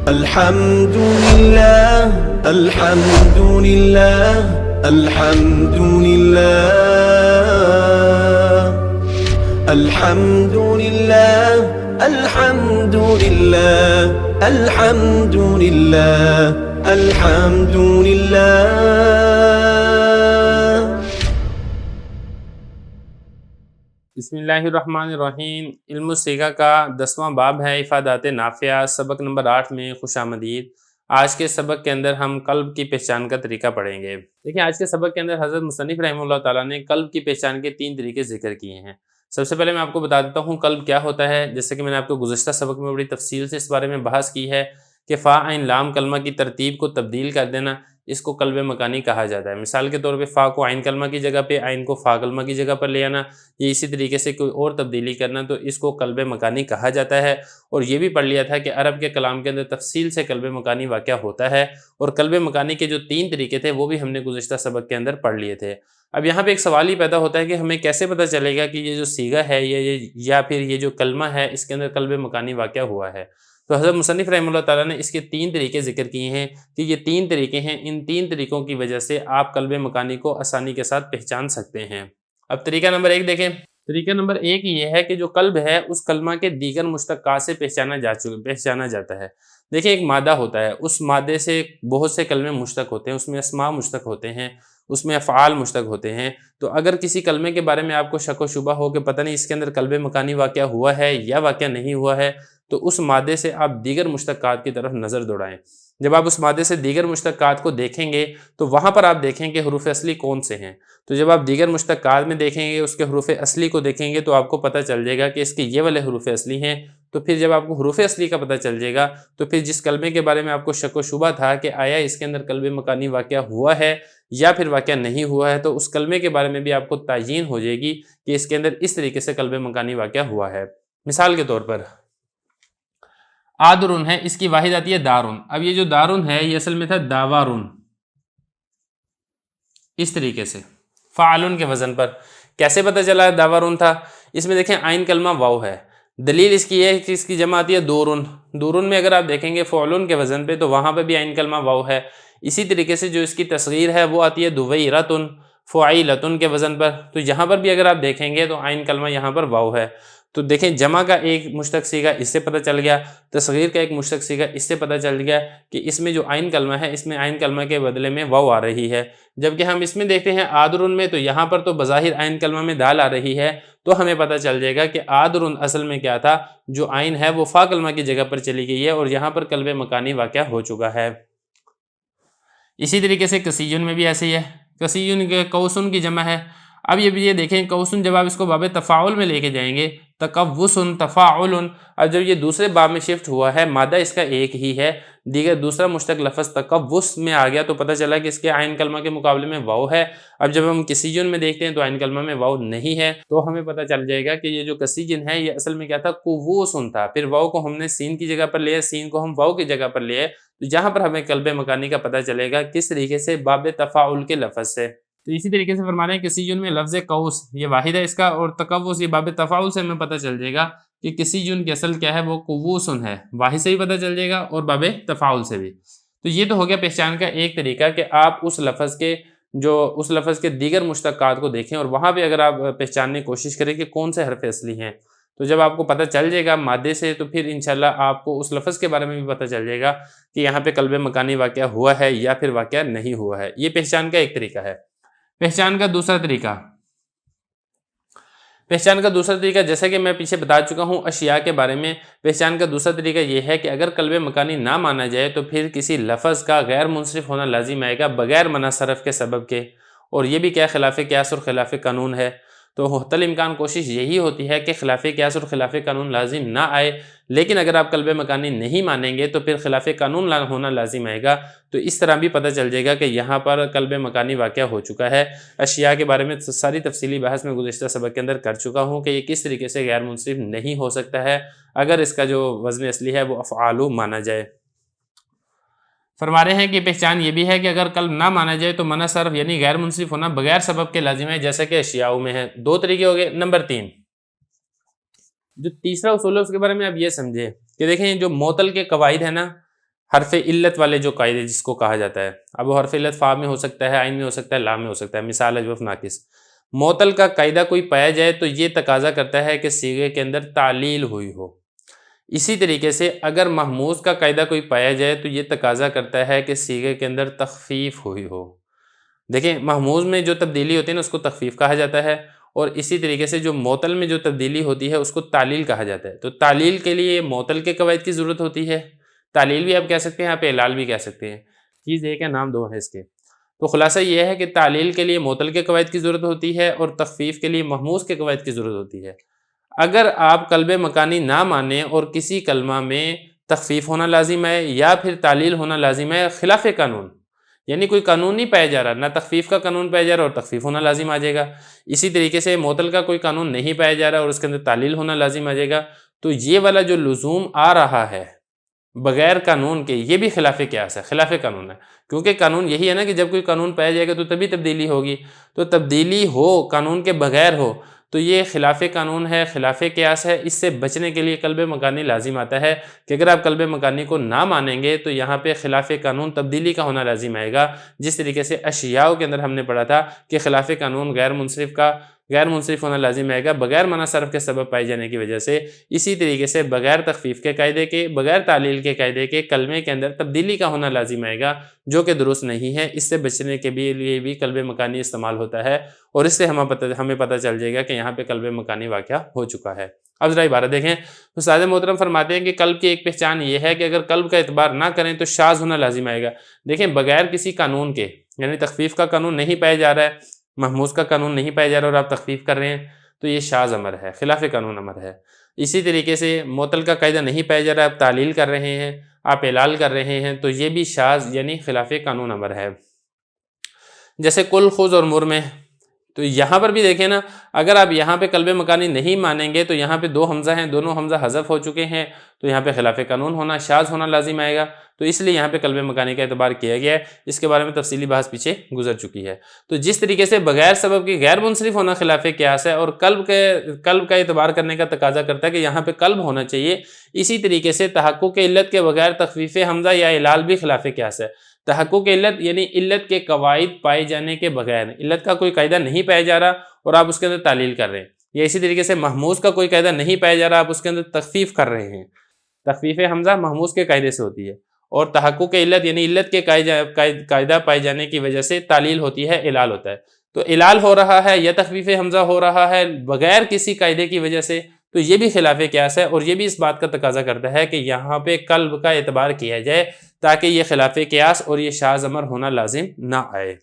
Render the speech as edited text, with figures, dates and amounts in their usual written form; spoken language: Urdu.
الحمد لله الحمد لله الحمد لله الحمد لله الحمد لله الحمد لله الحمد لله. بسم اللہ الرحمن الرحیم. علم الصیغہ کا 10واں باب ہے افادات نافعہ. سبق نمبر 8 میں خوش آمدید. آج کے سبق کے اندر ہم قلب کی پہچان کا طریقہ پڑھیں گے. دیکھیں آج کے سبق کے اندر حضرت مصنف رحمہ اللہ تعالیٰ نے قلب کی پہچان کے 3 طریقے ذکر کیے ہیں. سب سے پہلے میں آپ کو بتا دیتا ہوں قلب کیا ہوتا ہے. جیسے کہ میں نے آپ کو گزشتہ سبق میں بڑی تفصیل سے اس بارے میں بحث کی ہے کہ فا عین لام کلمہ کی ترتیب کو تبدیل کر دینا، اس کو قلب مکانی کہا جاتا ہے. مثال کے طور پہ فا کو عین کلمہ کی جگہ پہ، عین کو فا کلمہ کی جگہ پر لے آنا، یہ اسی طریقے سے کوئی اور تبدیلی کرنا، تو اس کو قلب مکانی کہا جاتا ہے. اور یہ بھی پڑھ لیا تھا کہ عرب کے کلام کے اندر تفصیل سے قلب مکانی واقع ہوتا ہے، اور قلب مکانی کے جو 3 طریقے تھے وہ بھی ہم نے گزشتہ سبق کے اندر پڑھ لیے تھے. اب یہاں پہ ایک سوال ہی پیدا ہوتا ہے کہ ہمیں کیسے پتہ چلے گا کہ یہ جو صیغہ ہے یا پھر یہ جو کلمہ ہے اس کے اندر قلب مکانی واقع ہوا ہے. تو حضرت مصنف رحمہ اللہ تعالیٰ نے اس کے 3 طریقے ذکر کیے ہیں کہ یہ 3 طریقے ہیں. ان 3 طریقوں کی وجہ سے آپ قلب مکانی کو آسانی کے ساتھ پہچان سکتے ہیں. اب طریقہ نمبر 1 دیکھیں. طریقہ نمبر 1 یہ ہے کہ جو قلب ہے اس کلمہ کے دیگر مشتقات سے پہچانا جاتا ہے. دیکھیں ایک مادہ ہوتا ہے، اس مادے سے بہت سے کلمے مشتق ہوتے ہیں، اس میں اسماء مشتق ہوتے ہیں، اس میں افعال مشتق ہوتے ہیں. تو اگر کسی کلمے کے بارے میں آپ کو شک و شبہ ہو کہ پتہ نہیں اس کے اندر قلب مکانی واقع ہوا ہے یا واقع نہیں ہوا ہے، تو اس مادے سے آپ دیگر مشتقات کی طرف نظر دوڑائیں. جب آپ اس مادے سے دیگر مشتقات کو دیکھیں گے تو وہاں پر آپ دیکھیں کہ حروف اصلی کون سے ہیں. تو جب آپ دیگر مشتقات میں دیکھیں گے، اس کے حروف اصلی کو دیکھیں گے، تو آپ کو پتہ چل جائے گا کہ اس کے یہ والے حروف اصلی ہیں. تو پھر جب آپ کو حروف اصلی کا پتہ چل جائے گا تو پھر جس کلمے کے بارے میں آپ کو شک و شبہ تھا کہ آیا اس کے اندر قلب مکانی واقع ہوا ہے یا پھر واقع نہیں ہوا ہے، تو اس کلمے کے بارے میں بھی آپ کو تعیین ہو جائے گی کہ اس کے اندر اس طریقے سے قلب مکانی واقع ہوا ہے. مثال کے طور پر آدرن ہے، اس کی واحد آتی ہے دارن. اب یہ جو دارن ہے یہ اصل میں تھا داوارن، اس طریقے سے فعلن کے وزن پر. کیسے پتہ چلا داوارن تھا؟ اس میں دیکھیں عین کلمہ واو ہے. دلیل اس کی ہے کہ اس کی جمع آتی ہے دورن. دورن میں اگر آپ دیکھیں گے فعلن کے وزن پہ تو وہاں پہ بھی عین کلمہ واو ہے. اسی طریقے سے جو اس کی تصغیر ہے وہ آتی ہے دویرتن فعیلتن کے وزن پر. تو یہاں پر بھی اگر آپ دیکھیں گے تو عین کلمہ یہاں پر واو ہے. تو دیکھیں جمع کا ایک مشتق صیغہ اس سے پتہ چل گیا، تصغیر کا ایک مشتق صیغہ اس سے پتہ چل گیا کہ اس میں جو عین کلمہ ہے اس میں عین کلمہ کے بدلے میں واو آ رہی ہے. جبکہ ہم اس میں دیکھتے ہیں آدرن میں، تو یہاں پر تو بظاہر عین کلمہ میں دال آ رہی ہے، تو ہمیں پتہ چل جائے گا کہ آدرن اصل میں کیا تھا، جو عین ہے وہ فا کلمہ کی جگہ پر چلی گئی ہے اور یہاں پر قلب مکانی واقع ہو چکا ہے. اسی طریقے سے کسیون میں بھی ایسے ہی ہے. کسیون کے کوسن کی جمع ہے. اب یہ دیکھیں کوسن جب آپ اس کو باب تفاعل میں لے کے جائیں گے، تقوسن تفاعلن. اب جب یہ دوسرے باب میں شفٹ ہوا ہے، مادہ اس کا ایک ہی ہے، دیگر دوسرا مشتق لفظ تقوس میں آ گیا، تو پتہ چلا کہ اس کے عین کلمہ کے مقابلے میں واو ہے. اب جب ہم کسیجن میں دیکھتے ہیں تو عین کلمہ میں واو نہیں ہے، تو ہمیں پتہ چل جائے گا کہ یہ جو کسیجن ہے یہ اصل میں کیا تھا، قووسن تھا. پھر واو کو ہم نے سین کی جگہ پر لیا، سین کو ہم واو کی جگہ پر لیے، تو جہاں پر ہمیں قلب مکانی کا پتہ چلے گا کس طریقے سے باب تفاعل کے لفظ سے. تو اسی طریقے سے فرما رہے ہیں کسیجن میں لفظ قوس یہ واحد ہے اس کا، اور تقوس یہ باب تفاعل سے ہمیں پتہ چل جائے گا کہ کسیجن کی اصل کیا ہے، وہ قووسن ہے. واحد سے بھی پتہ چل جائے گا اور باب تفاعل سے بھی. تو یہ تو ہو گیا پہچان کا ایک طریقہ کہ آپ اس لفظ کے دیگر مشتقات کو دیکھیں اور وہاں پہ اگر آپ پہچاننے کی کوشش کریں کہ کون سے حرف اصلی ہیں. تو جب آپ کو پتہ چل جائے گا مادے سے، تو پھر انشاءاللہ آپ کو اس لفظ کے بارے میں بھی پتہ چل جائے گا کہ یہاں پہ قلب مکانی واقع ہوا ہے یا پھر واقع نہیں ہوا ہے. یہ پہچان کا ایک طریقہ ہے. پہچان کا دوسرا طریقہ جیسا کہ میں پیچھے بتا چکا ہوں اشیاء کے بارے میں. پہچان کا دوسرا طریقہ یہ ہے کہ اگر قلب مکانی نہ مانا جائے تو پھر کسی لفظ کا غیر منصرف ہونا لازم آئے گا بغیر منع صرف کے سبب کے، اور یہ بھی کیا خلاف قیاس اور خلاف قانون ہے. تو محتل امکان کوشش یہی ہوتی ہے کہ خلاف قیاس اور خلاف قانون لازم نہ آئے، لیکن اگر آپ قلب مکانی نہیں مانیں گے تو پھر خلاف قانون ہونا لازم آئے گا. تو اس طرح بھی پتہ چل جائے گا کہ یہاں پر قلب مکانی واقع ہو چکا ہے. اشیاء کے بارے میں ساری تفصیلی بحث میں گزشتہ سبق کے اندر کر چکا ہوں کہ یہ کس طریقے سے غیر منصرف نہیں ہو سکتا ہے اگر اس کا جو وزن اصلی ہے وہ افعال مانا جائے. فرما رہے ہیں کہ پہچان یہ بھی ہے کہ اگر قلب نہ مانا جائے تو منع صرف یعنی غیر منصرف ہونا بغیر سبب کے لازم ہے، جیسا کہ اشیاء میں ہے. 2 طریقے ہو گئے. نمبر 3 جو تیسرا اصول ہے اس کے بارے میں آپ یہ سمجھے کہ دیکھیں جو معطل کے قواعد ہیں نا، حرف علت والے جو قاعدے جس کو کہا جاتا ہے، اب وہ حرف علت فا میں ہو سکتا ہے، عین میں ہو سکتا ہے، لام میں ہو سکتا ہے، مثال اجوف ناقص۔ معطل کا قاعدہ کوئی پایا جائے تو یہ تقاضا کرتا ہے کہ صیغے کے اندر تعلیل ہوئی ہو۔ اسی طریقے سے اگر محموز کا قاعدہ کوئی پایا جائے تو یہ تقاضا کرتا ہے کہ صیغے کے اندر تخفیف ہوئی ہو۔ دیکھیں محموز میں جو تبدیلی ہوتی ہے نا اس کو تخفیف کہا جاتا ہے، اور اسی طریقے سے جو معطل میں جو تبدیلی ہوتی ہے اس کو تعلیل کہا جاتا ہے۔ تو تعلیل کے لیے معطل کے قواعد کی ضرورت ہوتی ہے، تعلیل بھی آپ کہہ سکتے ہیں، آپ اعلال بھی کہہ سکتے ہیں، چیز ایک ہے نام دو ہے اس کے۔ تو خلاصہ یہ ہے کہ تعلیل کے لیے معطل کے قواعد کی ضرورت ہوتی ہے اور تخفیف کے لیے محموز کے قواعد کی ضرورت ہوتی ہے۔ اگر آپ قلب مکانی نہ مانیں اور کسی کلمہ میں تخفیف ہونا لازم ہے یا پھر تعلیل ہونا لازم ہے خلاف قانون، یعنی کوئی قانون نہیں پایا جا رہا، نہ تخفیف کا قانون پایا جا رہا اور تخفیف ہونا لازم آ جائے گا، اسی طریقے سے معطل کا کوئی قانون نہیں پایا جا رہا اور اس کے اندر تعلیل ہونا لازم آ جائے گا، تو یہ والا جو لزوم آ رہا ہے بغیر قانون کے یہ بھی خلاف قیاس ہے، خلاف قانون ہے، کیونکہ قانون یہی ہے نا کہ جب کوئی قانون پایا جائے گا تو تبھی تبدیلی ہوگی، تو تبدیلی ہو قانون کے بغیر ہو تو یہ خلاف قانون ہے، خلاف قیاس ہے۔ اس سے بچنے کے لیے قلب مکانی لازم آتا ہے کہ اگر آپ قلب مکانی کو نہ مانیں گے تو یہاں پہ خلاف قانون تبدیلی کا ہونا لازم آئے گا، جس طریقے سے اشیاء کے اندر ہم نے پڑھا تھا کہ خلاف قانون غیر منصرف ہونا لازم آئے گا بغیر منع صرف کے سبب پائے جانے کی وجہ سے۔ اسی طریقے سے بغیر تخفیف کے قاعدے کے، بغیر تعلیل کے قاعدے کے کلمے کے اندر تبدیلی کا ہونا لازم آئے گا، جو کہ درست نہیں ہے۔ اس سے بچنے کے لیے بھی قلب مکانی استعمال ہوتا ہے، اور اس سے ہمیں پتہ چل جائے گا کہ یہاں پہ قلب مکانی واقعہ ہو چکا ہے۔ اب ذرا عبارت دیکھیں، استاد محترم فرماتے ہیں کہ قلب کی ایک پہچان یہ ہے کہ اگر قلب کا اعتبار نہ کریں تو شاذ ہونا لازم آئے گا۔ دیکھیں بغیر کسی قانون کے، یعنی تخفیف کا قانون نہیں پایا جا رہا ہے، محموز کا قانون نہیں پایا جا رہا اور آپ تخفیف کر رہے ہیں تو یہ شاذ امر ہے، خلاف قانون امر ہے۔ اسی طریقے سے معطل کا قاعدہ نہیں پایا جا رہا، آپ تعلیل کر رہے ہیں، آپ اعلال کر رہے ہیں تو یہ بھی شاذ یعنی خلاف قانون امر ہے۔ جیسے کل، خذ اور مر میں، تو یہاں پر بھی دیکھیں نا، اگر آپ یہاں پہ قلب مکانی نہیں مانیں گے تو یہاں پہ دو حمزہ ہیں، دونوں حمزہ حذف ہو چکے ہیں، تو یہاں پہ خلاف قانون ہونا، شاذ ہونا لازم آئے گا، تو اس لیے یہاں پہ قلب مکانی کا اعتبار کیا گیا ہے۔ اس کے بارے میں تفصیلی بحث پیچھے گزر چکی ہے۔ تو جس طریقے سے بغیر سبب کی غیر منصرف ہونا خلاف قیاس ہے اور قلب کا اعتبار کرنے کا تقاضا کرتا ہے کہ یہاں پہ قلب ہونا چاہیے، اسی طریقے سے تحقق علت کے بغیر تخفیف حمزہ یا اعلال بھی خلاف قیاس ہے۔ تحقق علت یعنی علت کے قواعد پائے جانے کے بغیر، علت کا کوئی قاعدہ نہیں پایا جا رہا اور آپ اس کے اندر تعلیل کر رہے ہیں، یا اسی طریقے سے محموز کا کوئی قاعدہ نہیں پایا جا رہا، آپ اس کے اندر تخفیف کر رہے ہیں۔ تخفیف حمزہ محموز کے قاعدے سے ہوتی ہے، اور تحقق علت یعنی علت کے قاعدہ پائے جانے کی وجہ سے تعلیل ہوتی ہے، اعلال ہوتا ہے۔ تو اعلال ہو رہا ہے یا تخفیف حمزہ ہو رہا ہے بغیر کسی قاعدے کی وجہ سے، تو یہ بھی خلاف قیاس ہے، اور یہ بھی اس بات کا تقاضا کرتا ہے کہ یہاں پہ قلب کا اعتبار کیا جائے تاکہ یہ خلاف قیاس اور یہ شاذ امر ہونا لازم نہ آئے۔